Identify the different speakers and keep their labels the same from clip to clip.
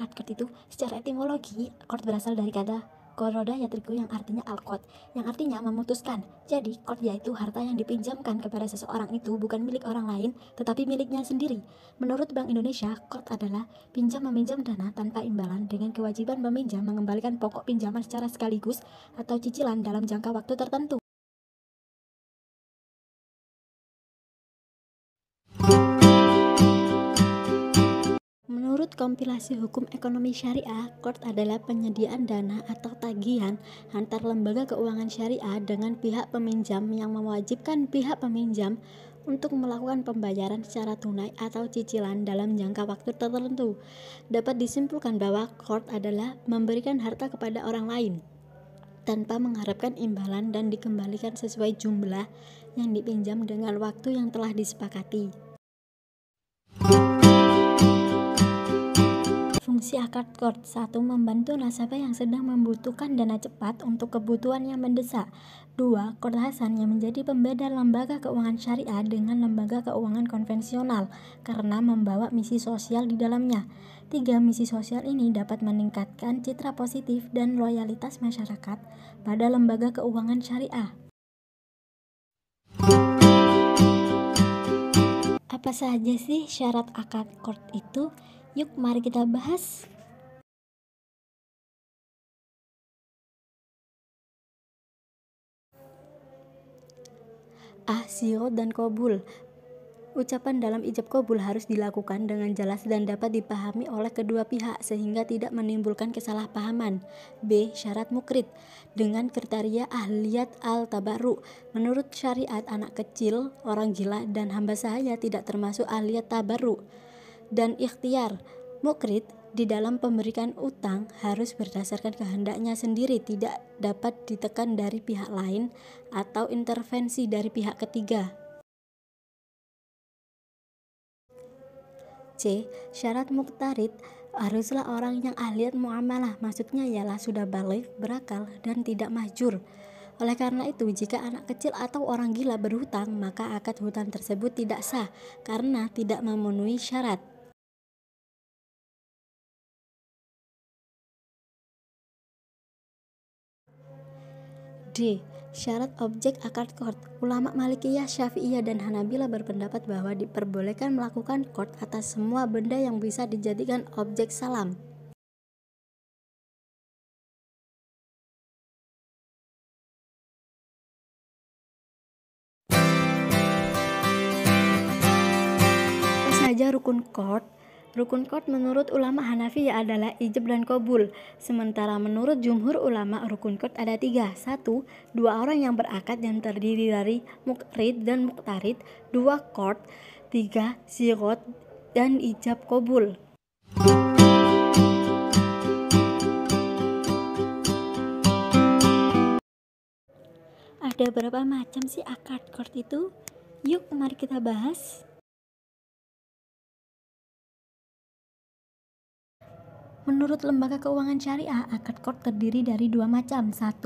Speaker 1: akad qard itu? Secara etimologi, qard berasal dari kata qoroda yatriku yang artinya al-qad, yang artinya memutuskan. Jadi, qard yaitu harta yang dipinjamkan kepada seseorang itu bukan milik orang lain, tetapi miliknya sendiri. Menurut Bank Indonesia, qard adalah pinjam meminjam dana tanpa imbalan dengan kewajiban peminjam mengembalikan pokok pinjaman secara sekaligus atau cicilan dalam jangka waktu tertentu. Menurut kompilasi hukum ekonomi syariah, qard adalah penyediaan dana atau tagihan antar lembaga keuangan syariah dengan pihak peminjam yang mewajibkan pihak peminjam untuk melakukan pembayaran secara tunai atau cicilan dalam jangka waktu tertentu. Dapat disimpulkan bahwa qard adalah memberikan harta kepada orang lain tanpa mengharapkan imbalan dan dikembalikan sesuai jumlah yang dipinjam dengan waktu yang telah disepakati. Fungsi akad qard: 1. Membantu nasabah yang sedang membutuhkan dana cepat untuk kebutuhan yang mendesak. 2. Qard hasan yang menjadi pembeda lembaga keuangan syariah dengan lembaga keuangan konvensional karena membawa misi sosial di dalamnya. 3. Misi sosial ini dapat meningkatkan citra positif dan loyalitas masyarakat pada lembaga keuangan syariah. Apa saja sih syarat akad qard itu? Yuk mari kita bahas. Sighah dan qabul. Ucapan dalam ijab qabul harus dilakukan dengan jelas dan dapat dipahami oleh kedua pihak sehingga tidak menimbulkan kesalahpahaman. B. Syarat mukrid dengan kriteria ahliyat al-tabarru. Menurut syariat, anak kecil, orang gila, dan hamba sahaya tidak termasuk ahliyat tabarru. Dan ikhtiar mukrid di dalam pemberikan utang harus berdasarkan kehendaknya sendiri, tidak dapat ditekan dari pihak lain atau intervensi dari pihak ketiga. C. Syarat muqtarid haruslah orang yang ahliyat muamalah, maksudnya ialah sudah baligh, berakal, dan tidak mahjur. Oleh karena itu, jika anak kecil atau orang gila berhutang, maka akad hutang tersebut tidak sah karena tidak memenuhi syarat. D. Syarat objek akad qard. Ulama Malikiyah, Syafi'iyah, dan Hanabilah berpendapat bahwa diperbolehkan melakukan qard atas semua benda yang bisa dijadikan objek salam. Apa saja rukun qard? Rukun qard menurut ulama Hanafi adalah ijab dan qabul. Sementara menurut jumhur ulama, rukun qard ada 3. 1. Dua orang yang berakad yang terdiri dari muqrid dan muqtarid. 2. Qard. 3. sighah dan ijab qabul. Ada berapa macam sih akad qard itu? Yuk mari kita bahas. Menurut lembaga keuangan syariah, akad qard terdiri dari 2 macam. 1.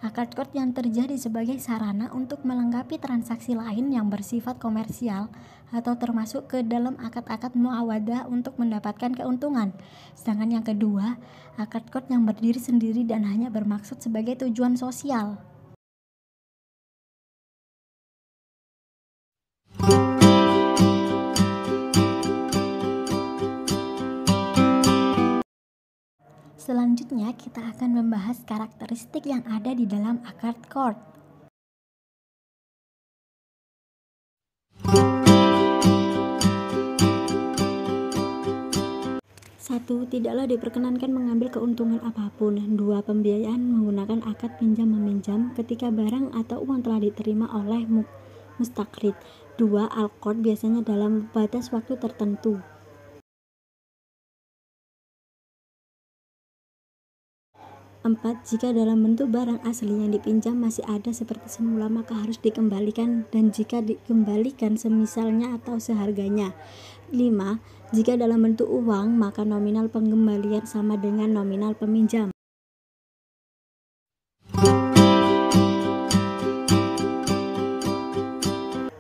Speaker 1: Akad qard yang terjadi sebagai sarana untuk melengkapi transaksi lain yang bersifat komersial atau termasuk ke dalam akad-akad muawadah untuk mendapatkan keuntungan. Sedangkan yang kedua, akad qard yang berdiri sendiri dan hanya bermaksud sebagai tujuan sosial. Selanjutnya kita akan membahas karakteristik yang ada di dalam akad qard. 1. Tidaklah diperkenankan mengambil keuntungan apapun. 2. Pembiayaan menggunakan akad pinjam-meminjam ketika barang atau uang telah diterima oleh mustaqrid. 2. Al-qard biasanya dalam batas waktu tertentu. 4. Jika dalam bentuk barang asli yang dipinjam masih ada seperti semula, maka harus dikembalikan, dan jika dikembalikan semisalnya atau seharganya. 5. Jika dalam bentuk uang, maka nominal pengembalian sama dengan nominal peminjam.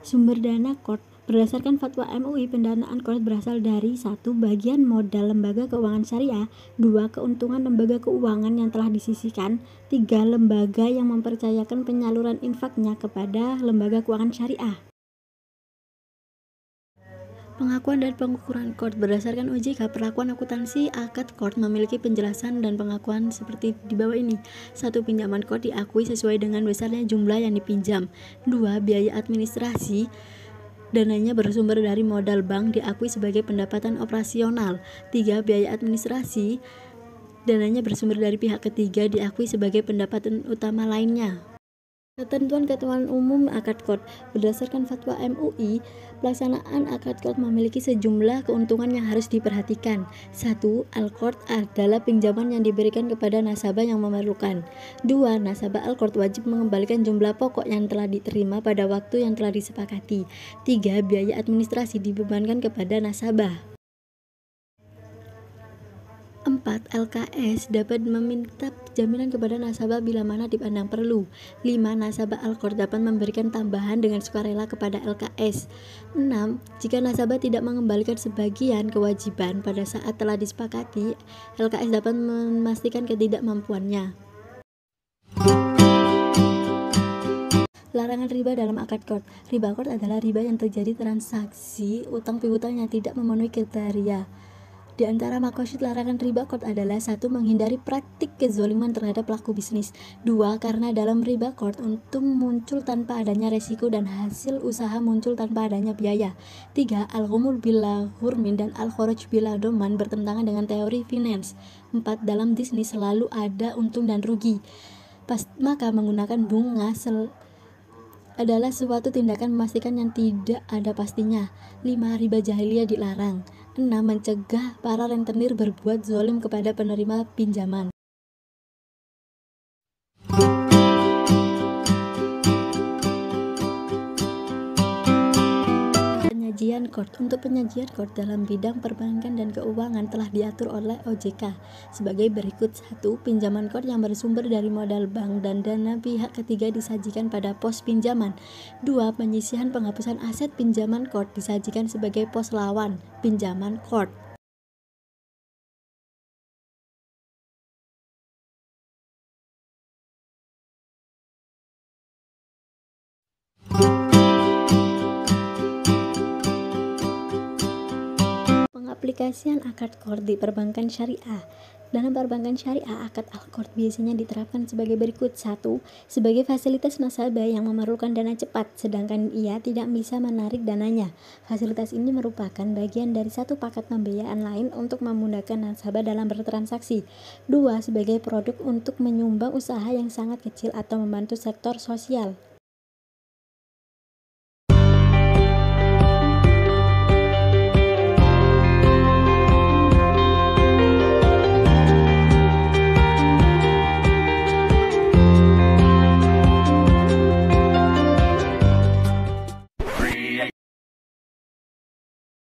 Speaker 1: Sumber dana qard. Berdasarkan fatwa MUI, pendanaan Qard berasal dari 1. Bagian modal lembaga keuangan syariah, 2. Keuntungan lembaga keuangan yang telah disisihkan, 3. Lembaga yang mempercayakan penyaluran infaknya kepada lembaga keuangan syariah. Pengakuan dan pengukuran Qard berdasarkan OJK, perlakuan akuntansi akad Qard memiliki penjelasan dan pengakuan seperti di bawah ini. 1. Pinjaman Qard diakui sesuai dengan besarnya jumlah yang dipinjam. 2. Biaya administrasi dananya bersumber dari modal bank diakui sebagai pendapatan operasional. 3. Biaya administrasi dananya bersumber dari pihak ketiga diakui sebagai pendapatan utama lainnya. Ketentuan umum akad Qard berdasarkan fatwa MUI, pelaksanaan akad Qard memiliki sejumlah keuntungan yang harus diperhatikan. 1. Al-Qard adalah pinjaman yang diberikan kepada nasabah yang memerlukan. 2. Nasabah Al-Qard wajib mengembalikan jumlah pokok yang telah diterima pada waktu yang telah disepakati. 3. Biaya administrasi dibebankan kepada nasabah. 4. LKS dapat meminta jaminan kepada nasabah bila mana dipandang perlu. 5. Nasabah Al-Qard dapat memberikan tambahan dengan sukarela kepada LKS. 6. Jika nasabah tidak mengembalikan sebagian kewajiban pada saat telah disepakati, LKS dapat memastikan ketidakmampuannya. Larangan riba dalam akad Qard. Riba Qard adalah riba yang terjadi transaksi utang piutang yang tidak memenuhi kriteria. Di antara makosid larangan riba Qard adalah 1. Menghindari praktik kezaliman terhadap pelaku bisnis. 2. Karena dalam riba Qard untung muncul tanpa adanya resiko dan hasil usaha muncul tanpa adanya biaya. 3. Al-ghumul bila hurmin dan al-kharaj bila doman bertentangan dengan teori finance. 4. Dalam bisnis selalu ada untung dan rugi. Maka menggunakan bunga adalah suatu tindakan memastikan yang tidak ada pastinya. 5. Riba jahiliyah dilarang. 6. Mencegah para rentenir berbuat zalim kepada penerima pinjaman. Penyajian Qard. Untuk penyajian Qard dalam bidang perbankan dan keuangan telah diatur oleh OJK sebagai berikut. 1. Pinjaman Qard yang bersumber dari modal bank dan dana pihak ketiga disajikan pada pos pinjaman. 2. Penyisihan penghapusan aset pinjaman Qard disajikan sebagai pos lawan pinjaman Qard. Pengaplikasian akad Qard di perbankan syariah. Dalam perbankan syariah, akad Al-Qard biasanya diterapkan sebagai berikut. 1. Sebagai fasilitas nasabah yang memerlukan dana cepat, sedangkan ia tidak bisa menarik dananya. Fasilitas ini merupakan bagian dari satu paket pembiayaan lain untuk memudahkan nasabah dalam bertransaksi. 2. Sebagai produk untuk menyumbang usaha yang sangat kecil atau membantu sektor sosial.